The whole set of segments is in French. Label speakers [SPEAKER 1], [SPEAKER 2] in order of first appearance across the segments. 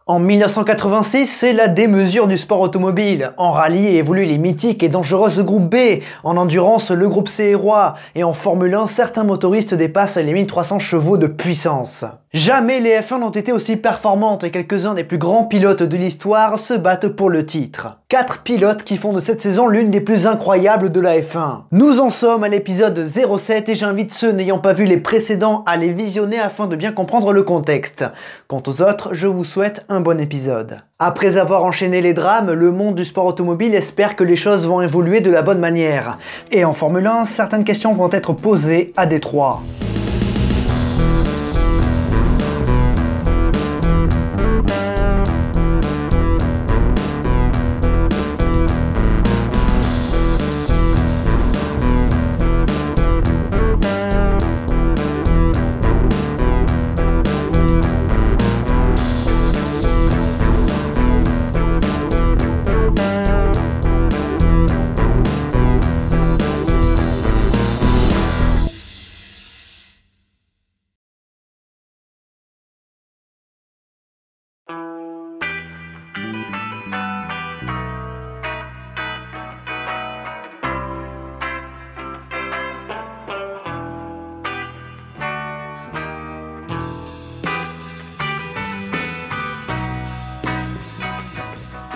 [SPEAKER 1] En 1986, c'est la démesure du sport automobile. En rallye évoluent les mythiques et dangereuses groupes B. En endurance, le groupe C est roi. Et en Formule 1, certains motoristes dépassent les 1300 chevaux de puissance. Jamais les F1 n'ont été aussi performantes et quelques-uns des plus grands pilotes de l'histoire se battent pour le titre. 4 pilotes qui font de cette saison l'une des plus incroyables de la F1. Nous en sommes à l'épisode 07 et j'invite ceux n'ayant pas vu les précédents à les visionner afin de bien comprendre le contexte. Quant aux autres, je vous souhaite un bon épisode. Après avoir enchaîné les drames, le monde du sport automobile espère que les choses vont évoluer de la bonne manière. Et en Formule 1, certaines questions vont être posées à Détroit.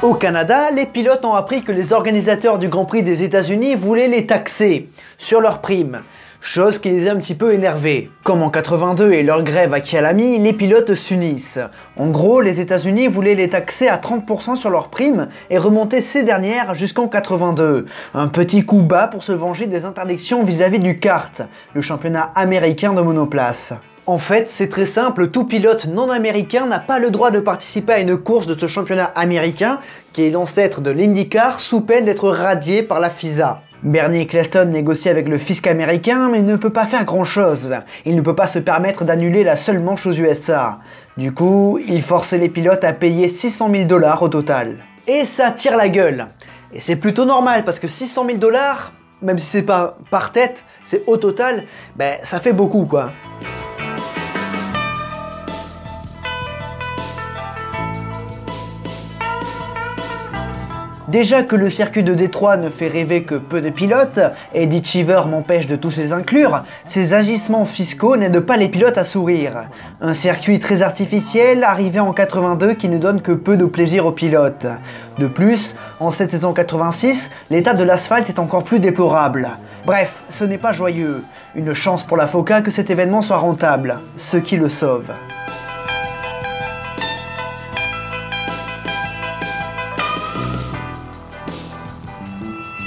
[SPEAKER 1] Au Canada, les pilotes ont appris que les organisateurs du Grand Prix des États-Unis voulaient les taxer sur leurs primes, chose qui les a un petit peu énervés. Comme en 82 et leur grève à Kyalami, les pilotes s'unissent. En gros, les États-Unis voulaient les taxer à 30% sur leurs primes et remonter ces dernières jusqu'en 82. Un petit coup bas pour se venger des interdictions vis-à-vis du kart, le championnat américain de monoplace. En fait, c'est très simple, tout pilote non américain n'a pas le droit de participer à une course de ce championnat américain, qui est l'ancêtre de l'IndyCar, sous peine d'être radié par la FISA. Bernie Ecclestone négocie avec le fisc américain, mais il ne peut pas faire grand chose. Il ne peut pas se permettre d'annuler la seule manche aux USA. Du coup, il force les pilotes à payer 600 000 $ au total. Et ça tire la gueule. Et c'est plutôt normal, parce que 600 000 $, même si c'est pas par tête, c'est au total, ben ça fait beaucoup quoi. Déjà que le circuit de Détroit ne fait rêver que peu de pilotes, Eddie Cheever m'empêche de tous les inclure, ces agissements fiscaux n'aident pas les pilotes à sourire. Un circuit très artificiel, arrivé en 82 qui ne donne que peu de plaisir aux pilotes. De plus, en cette saison 86, l'état de l'asphalte est encore plus déplorable. Bref, ce n'est pas joyeux. Une chance pour la FOCA que cet événement soit rentable, ce qui le sauve.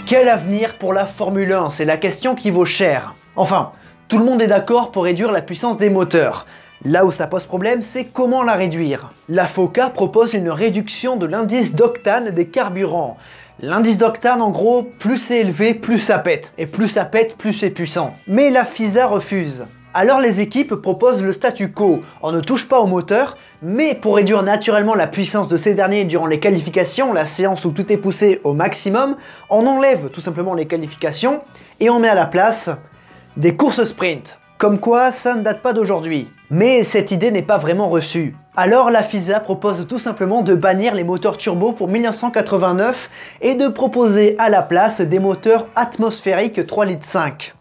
[SPEAKER 1] Quel avenir pour la Formule 1? C'est la question qui vaut cher. Enfin, tout le monde est d'accord pour réduire la puissance des moteurs. Là où ça pose problème, c'est comment la réduire. La FOCA propose une réduction de l'indice d'octane des carburants. L'indice d'octane, en gros, plus c'est élevé, plus ça pète. Et plus ça pète, plus c'est puissant. Mais la FISA refuse. Alors les équipes proposent le statu quo, on ne touche pas au moteur, mais pour réduire naturellement la puissance de ces derniers durant les qualifications, la séance où tout est poussé au maximum, on enlève tout simplement les qualifications et on met à la place des courses sprint. Comme quoi, ça ne date pas d'aujourd'hui. Mais cette idée n'est pas vraiment reçue. Alors la FISA propose tout simplement de bannir les moteurs turbo pour 1989 et de proposer à la place des moteurs atmosphériques 3,5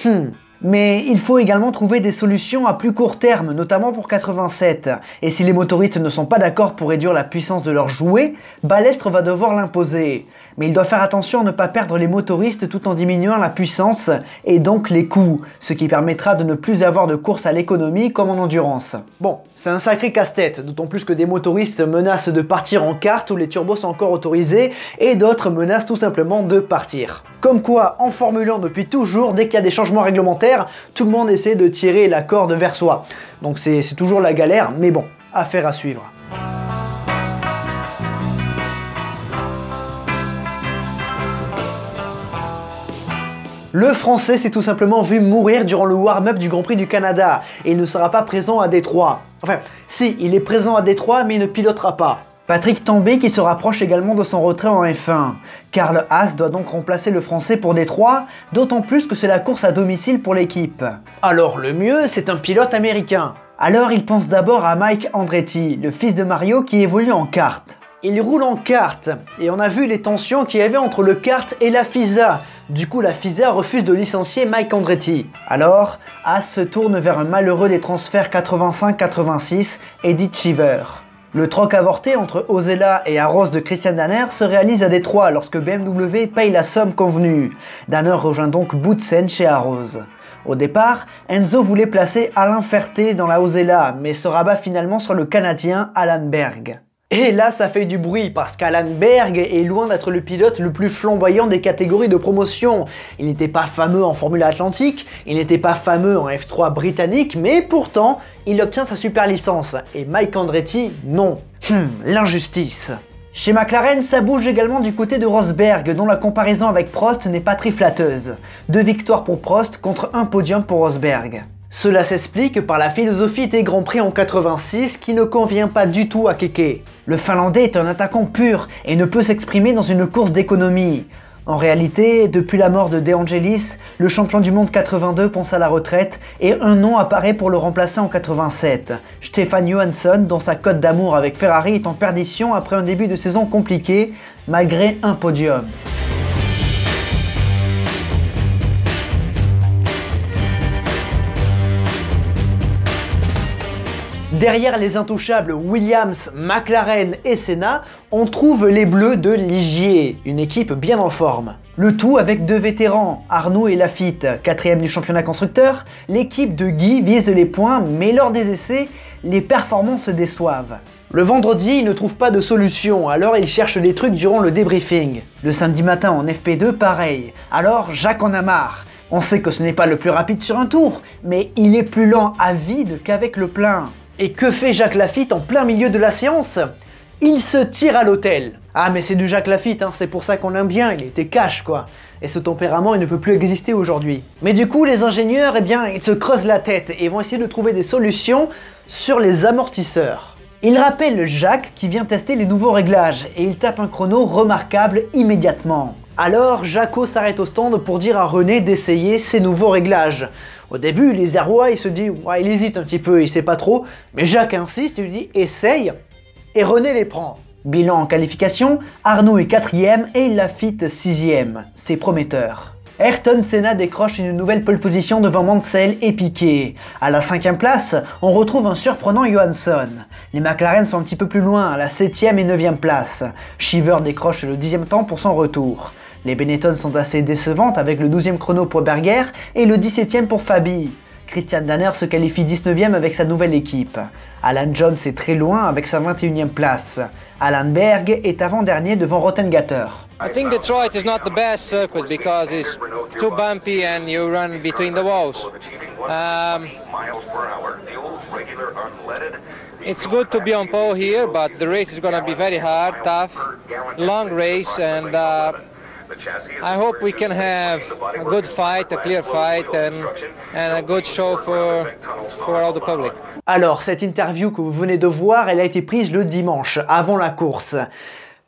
[SPEAKER 1] litres. Mais il faut également trouver des solutions à plus court terme, notamment pour 87. Et si les motoristes ne sont pas d'accord pour réduire la puissance de leur jouet, Balestre va devoir l'imposer. Mais il doit faire attention à ne pas perdre les motoristes tout en diminuant la puissance et donc les coûts, ce qui permettra de ne plus avoir de course à l'économie comme en endurance. Bon, c'est un sacré casse-tête, d'autant plus que des motoristes menacent de partir en kart où les turbos sont encore autorisés et d'autres menacent tout simplement de partir. Comme quoi, en Formule 1 depuis toujours, dès qu'il y a des changements réglementaires, tout le monde essaie de tirer la corde vers soi. Donc c'est toujours la galère, mais bon, affaire à suivre. Le Français s'est tout simplement vu mourir durant le warm-up du Grand Prix du Canada et il ne sera pas présent à Détroit. Enfin, si, il est présent à Détroit mais il ne pilotera pas. Patrick Tambay qui se rapproche également de son retrait en F1. Karl Haas doit donc remplacer le Français pour Détroit, d'autant plus que c'est la course à domicile pour l'équipe. Alors le mieux, c'est un pilote américain. Alors il pense d'abord à Mike Andretti, le fils de Mario qui évolue en kart. Il roule en kart, et on a vu les tensions qu'il y avait entre le kart et la FISA. Du coup, la FISA refuse de licencier Mike Andretti. Alors, Haas se tourne vers un malheureux des transferts 85-86, Eddie Cheever. Le troc avorté entre Osella et Arros de Christian Danner se réalise à Détroit lorsque BMW paye la somme convenue. Danner rejoint donc Boutsen chez Arros. Au départ, Enzo voulait placer Alain Ferté dans la Osella, mais se rabat finalement sur le Canadien Alan Berg. Et là, ça fait du bruit parce qu'Alan Berg est loin d'être le pilote le plus flamboyant des catégories de promotion. Il n'était pas fameux en Formule Atlantique, il n'était pas fameux en F3 britannique, mais pourtant, il obtient sa super licence. Et Mike Andretti, non. L'injustice. Chez McLaren, ça bouge également du côté de Rosberg, dont la comparaison avec Prost n'est pas très flatteuse. 2 victoires pour Prost contre 1 podium pour Rosberg. Cela s'explique par la philosophie des Grands Prix en 86 qui ne convient pas du tout à Keke. Le Finlandais est un attaquant pur et ne peut s'exprimer dans une course d'économie. En réalité, depuis la mort de De Angelis, le champion du monde 82 pense à la retraite et un nom apparaît pour le remplacer en 87. Stefan Johansson, dont sa cote d'amour avec Ferrari est en perdition après un début de saison compliqué, malgré un podium. Derrière les intouchables Williams, McLaren et Senna, on trouve les Bleus de Ligier, une équipe bien en forme. Le tout avec 2 vétérans, Arnoux et Lafitte. 4e du championnat constructeur, l'équipe de Guy vise les points, mais lors des essais, les performances déçoivent. Le vendredi, il ne trouve pas de solution, alors il cherche des trucs durant le débriefing. Le samedi matin en FP2, pareil. Alors Jacques en a marre. On sait que ce n'est pas le plus rapide sur un tour, mais il est plus lent à vide qu'avec le plein. Et que fait Jacques Lafitte en plein milieu de la séance? Il se tire à l'hôtel. Ah mais c'est du Jacques Lafitte, hein, c'est pour ça qu'on l'aime bien, il était cash quoi. Et ce tempérament il ne peut plus exister aujourd'hui. Mais du coup les ingénieurs, eh bien, ils se creusent la tête et vont essayer de trouver des solutions sur les amortisseurs. Il rappelle Jacques qui vient tester les nouveaux réglages et il tape un chrono remarquable immédiatement. Alors Jaco s'arrête au stand pour dire à René d'essayer ces nouveaux réglages. Au début, les Arrois, il se dit, ouais, il hésite un petit peu, il sait pas trop, mais Jacques insiste, il lui dit, essaye, et René les prend. Bilan en qualification, Arnoux est 4e et Lafitte 6e, c'est prometteur. Ayrton Senna décroche une nouvelle pole position devant Mansell et Piquet. À la 5e place, on retrouve un surprenant Johansson. Les McLaren sont un petit peu plus loin, à la 7e et 9e place. Cheever décroche le 10e temps pour son retour. Les Benetton sont assez décevantes avec le 12e chrono pour Berger et le 17e pour Fabi. Christian Danner se qualifie 19e avec sa nouvelle équipe. Alan Jones est très loin avec sa 21e place. Alan Berg est avant-dernier devant Rottengatter.
[SPEAKER 2] I think Detroit is not the best circuit because it's too bumpy and you run between the walls. It's good to be on pole here, but the race is going to be very hard, tough, long race, and I hope we can have a good fight, a clear fight, and a good show for all the public.
[SPEAKER 1] Alors, cette interview que vous venez de voir, elle a été prise le dimanche, avant la course.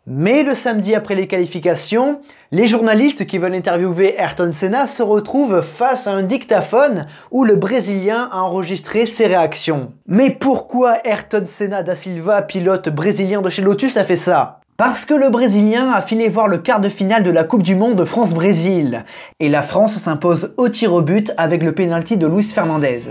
[SPEAKER 1] Mais le samedi après les qualifications, les journalistes qui veulent interviewer Ayrton Senna se retrouvent face à un dictaphone où le Brésilien a enregistré ses réactions. Mais pourquoi Ayrton Senna da Silva, pilote brésilien de chez Lotus, a fait ça? Parce que le Brésilien a filé voir le quart de finale de la Coupe du Monde France-Brésil. Et la France s'impose au tir au but avec le pénalty de Luis Fernandez.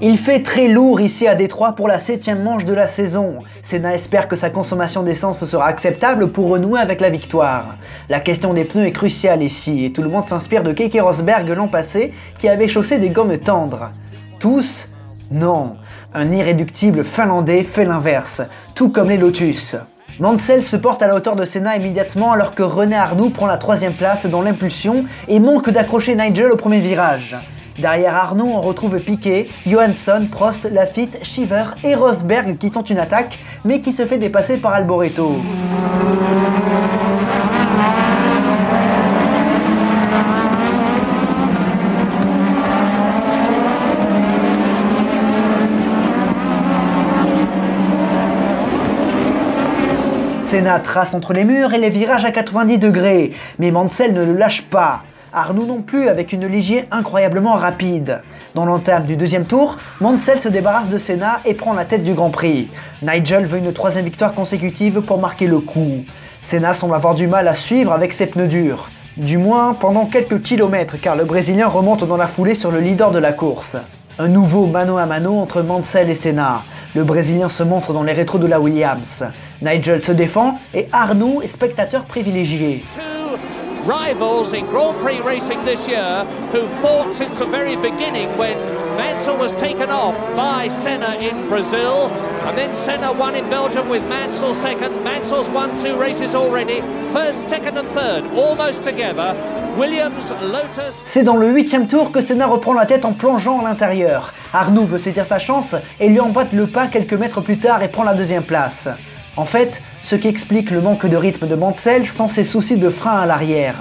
[SPEAKER 1] Il fait très lourd ici à Détroit pour la 7e manche de la saison. Senna espère que sa consommation d'essence sera acceptable pour renouer avec la victoire. La question des pneus est cruciale ici et tout le monde s'inspire de Keke Rosberg l'an passé qui avait chaussé des gommes tendres. Tous? Non. Un irréductible finlandais fait l'inverse, tout comme les Lotus. Mansell se porte à la hauteur de Senna immédiatement alors que René Arnoux prend la 3e place dans l'impulsion et manque d'accrocher Nigel au premier virage. Derrière Arnoux, on retrouve Piquet, Johansson, Prost, Lafitte, Cheever et Rosberg qui tentent une attaque, mais qui se fait dépasser par Alboreto. Senna trace entre les murs et les virages à 90 degrés, mais Mansell ne le lâche pas. Arnoux non plus, avec une Ligier incroyablement rapide. Dans l'entame du deuxième tour, Mansell se débarrasse de Senna et prend la tête du Grand Prix. Nigel veut une troisième victoire consécutive pour marquer le coup. Senna semble avoir du mal à suivre avec ses pneus durs. Du moins pendant quelques kilomètres, car le Brésilien remonte dans la foulée sur le leader de la course. Un nouveau mano à mano entre Mansell et Senna. Le Brésilien se montre dans les rétros de la Williams. Nigel se défend et Arnoux est spectateur privilégié.
[SPEAKER 3] Rivals in Grand Prix racing this year who fought since the very beginning when Mansell was taken off by Senna in Brazil, and then Senna won in Belgium with Mansell second. Mansell's won 2 races already, first, second and third, almost together. Williams, Lotus...
[SPEAKER 1] C'est dans le 8e tour que Senna reprend la tête en plongeant à l'intérieur. Arnoux veut saisir sa chance et lui emboîte le pas quelques mètres plus tard et prend la deuxième place. En fait, ce qui explique le manque de rythme de Mansell sont ses soucis de frein à l'arrière.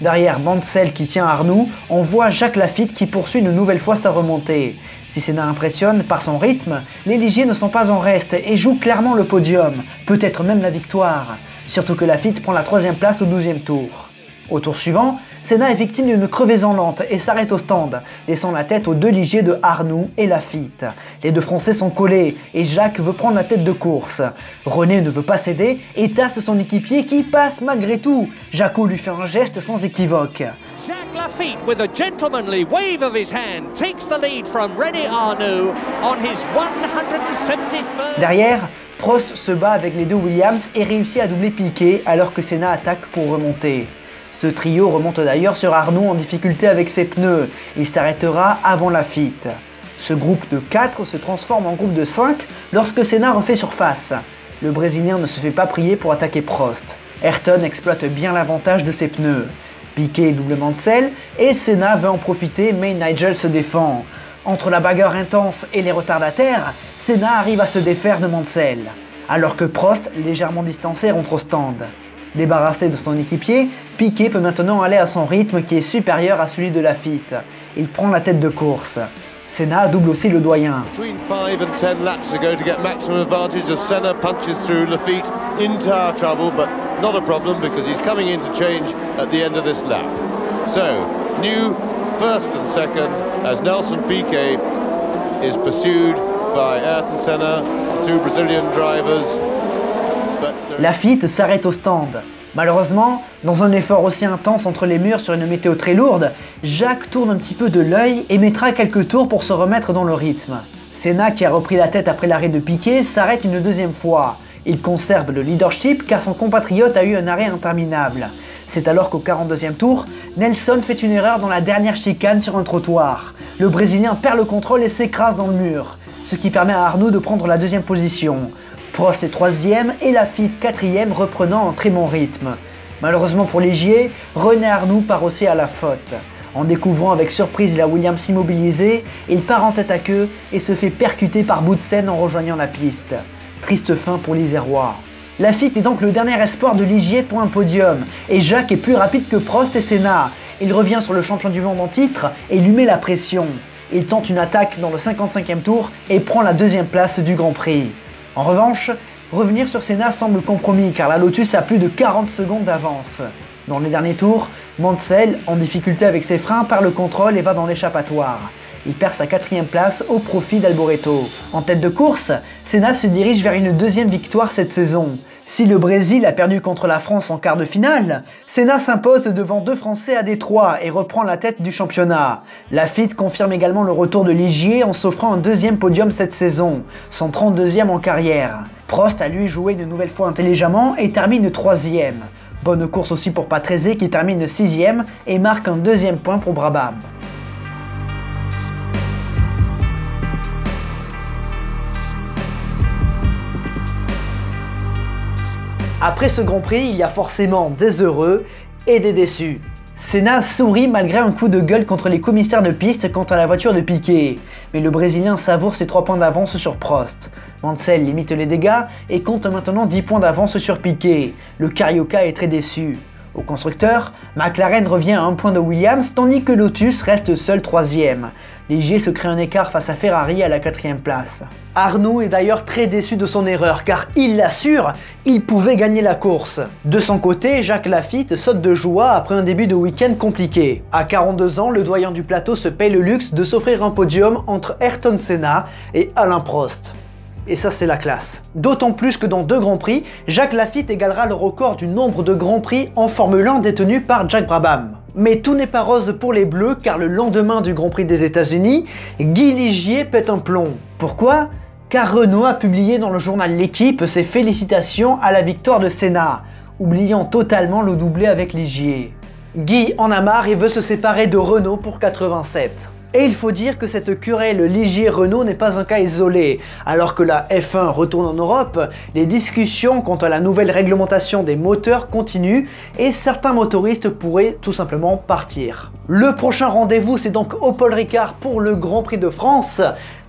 [SPEAKER 1] Derrière Mansell qui tient Arnoux, on voit Jacques Laffite qui poursuit une nouvelle fois sa remontée. Si Senna impressionne par son rythme, les Ligiers ne sont pas en reste et jouent clairement le podium, peut-être même la victoire. Surtout que Laffite prend la 3e place au 12e tour. Au tour suivant, Senna est victime d'une crevaison lente et s'arrête au stand, laissant la tête aux 2 Ligiers de Arnoux et Laffite. Les 2 Français sont collés et Jacques veut prendre la tête de course. René ne veut pas céder et tasse son équipier qui passe malgré tout. Jaco lui fait un geste sans équivoque.
[SPEAKER 3] Jacques Laffite, with a gentlemanly wave of his hand, takes the lead from René Arnoux on his 171st.
[SPEAKER 1] Derrière, Prost se bat avec les 2 Williams et réussit à doubler Piquet alors que Senna attaque pour remonter. Ce trio remonte d'ailleurs sur Arnoux en difficulté avec ses pneus. Il s'arrêtera avant Laffite. Ce groupe de 4 se transforme en groupe de 5 lorsque Senna refait surface. Le Brésilien ne se fait pas prier pour attaquer Prost. Ayrton exploite bien l'avantage de ses pneus. Piquet double Mansell et Senna veut en profiter mais Nigel se défend. Entre la bagarre intense et les retardataires, Senna arrive à se défaire de Mansell. Alors que Prost, légèrement distancé, rentre au stand. Débarrassé de son équipier, Piquet peut maintenant aller à son rythme qui est supérieur à celui de Laffite. Il prend la tête de course. Senna double aussi le doyen.
[SPEAKER 4] Between 5 and 10 laps to go to get maximum advantage as Senna punches through. Laffite in tire trouble, but not a problem because he's coming in to change at the end of this lap. So, new first and second as Nelson Piquet is pursued by Ayrton Senna, 2 Brazilian drivers.
[SPEAKER 1] Laffite s'arrête au stand. Malheureusement, dans un effort aussi intense entre les murs sur une météo très lourde, Jacques tourne un petit peu de l'œil et mettra quelques tours pour se remettre dans le rythme. Senna, qui a repris la tête après l'arrêt de Piquet, s'arrête une 2e fois. Il conserve le leadership car son compatriote a eu un arrêt interminable. C'est alors qu'au 42e tour, Nelson fait une erreur dans la dernière chicane sur un trottoir. Le Brésilien perd le contrôle et s'écrase dans le mur, ce qui permet à Arnoux de prendre la 2e position. Prost est 3e et Laffite 4e, reprenant un très bon rythme. Malheureusement pour Ligier, René Arnoux part aussi à la faute. En découvrant avec surprise la Williams immobilisée, il part en tête à queue et se fait percuter par Boutsen en rejoignant la piste. Triste fin pour l'Isérois. Laffite est donc le dernier espoir de Ligier pour un podium, et Jacques est plus rapide que Prost et Senna. Il revient sur le champion du monde en titre et lui met la pression. Il tente une attaque dans le 55e tour et prend la 2e place du Grand Prix. En revanche, revenir sur Senna semble compromis car la Lotus a plus de 40 secondes d'avance. Dans les derniers tours, Mansell, en difficulté avec ses freins, perd le contrôle et va dans l'échappatoire. Il perd sa 4e place au profit d'Alboreto. En tête de course, Senna se dirige vers une 2e victoire cette saison. Si le Brésil a perdu contre la France en quart de finale, Senna s'impose devant 2 Français à Détroit et reprend la tête du championnat. Laffite confirme également le retour de Ligier en s'offrant un 2e podium cette saison, son 32e en carrière. Prost a lui joué une nouvelle fois intelligemment et termine 3e. Bonne course aussi pour Patrese qui termine 6e et marque un 2e point pour Brabham. Après ce Grand Prix, il y a forcément des heureux et des déçus. Senna sourit malgré un coup de gueule contre les commissaires de piste quant à la voiture de Piquet. Mais le Brésilien savoure ses 3 points d'avance sur Prost. Mansell limite les dégâts et compte maintenant 10 points d'avance sur Piquet. Le Carioca est très déçu. Au constructeur, McLaren revient à 1 point de Williams tandis que Lotus reste seul 3e. Ligier se crée un écart face à Ferrari à la 4e place. Arnoux est d'ailleurs très déçu de son erreur car il l'assure, il pouvait gagner la course. De son côté, Jacques Laffite saute de joie après un début de week-end compliqué. À 42 ans, le doyen du plateau se paye le luxe de s'offrir un podium entre Ayrton Senna et Alain Prost. Et ça c'est la classe. D'autant plus que dans 2 Grands Prix, Jacques Laffite égalera le record du nombre de Grands Prix en Formule 1 détenu par Jack Brabham. Mais tout n'est pas rose pour les Bleus car le lendemain du Grand Prix des États-Unis, Guy Ligier pète un plomb. Pourquoi ? Car Renault a publié dans le journal L'Équipe ses félicitations à la victoire de Senna, oubliant totalement le doublé avec Ligier. Guy en a marre et veut se séparer de Renault pour 87. Et il faut dire que cette querelle Ligier-Renault n'est pas un cas isolé. Alors que la F1 retourne en Europe, les discussions quant à la nouvelle réglementation des moteurs continuent et certains motoristes pourraient tout simplement partir. Le prochain rendez-vous c'est donc au Paul Ricard pour le Grand Prix de France,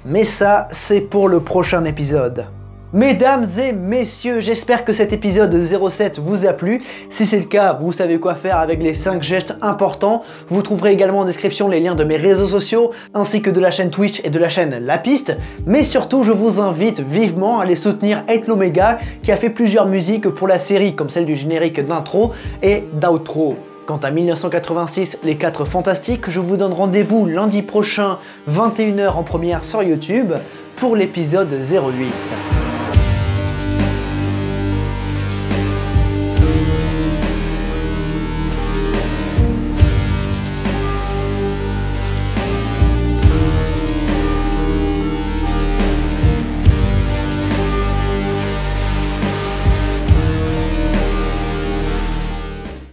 [SPEAKER 1] mais ça c'est pour le prochain épisode. Mesdames et messieurs, j'espère que cet épisode 07 vous a plu. Si c'est le cas, vous savez quoi faire avec les 5 gestes importants. Vous trouverez également en description les liens de mes réseaux sociaux, ainsi que de la chaîne Twitch et de la chaîne La Piste. Mais surtout, je vous invite vivement à aller soutenir Hate l'Omega, qui a fait plusieurs musiques pour la série, comme celle du générique d'intro et d'outro. Quant à 1986, les 4 Fantastiques, je vous donne rendez-vous lundi prochain, 21 h en première sur YouTube, pour l'épisode 08.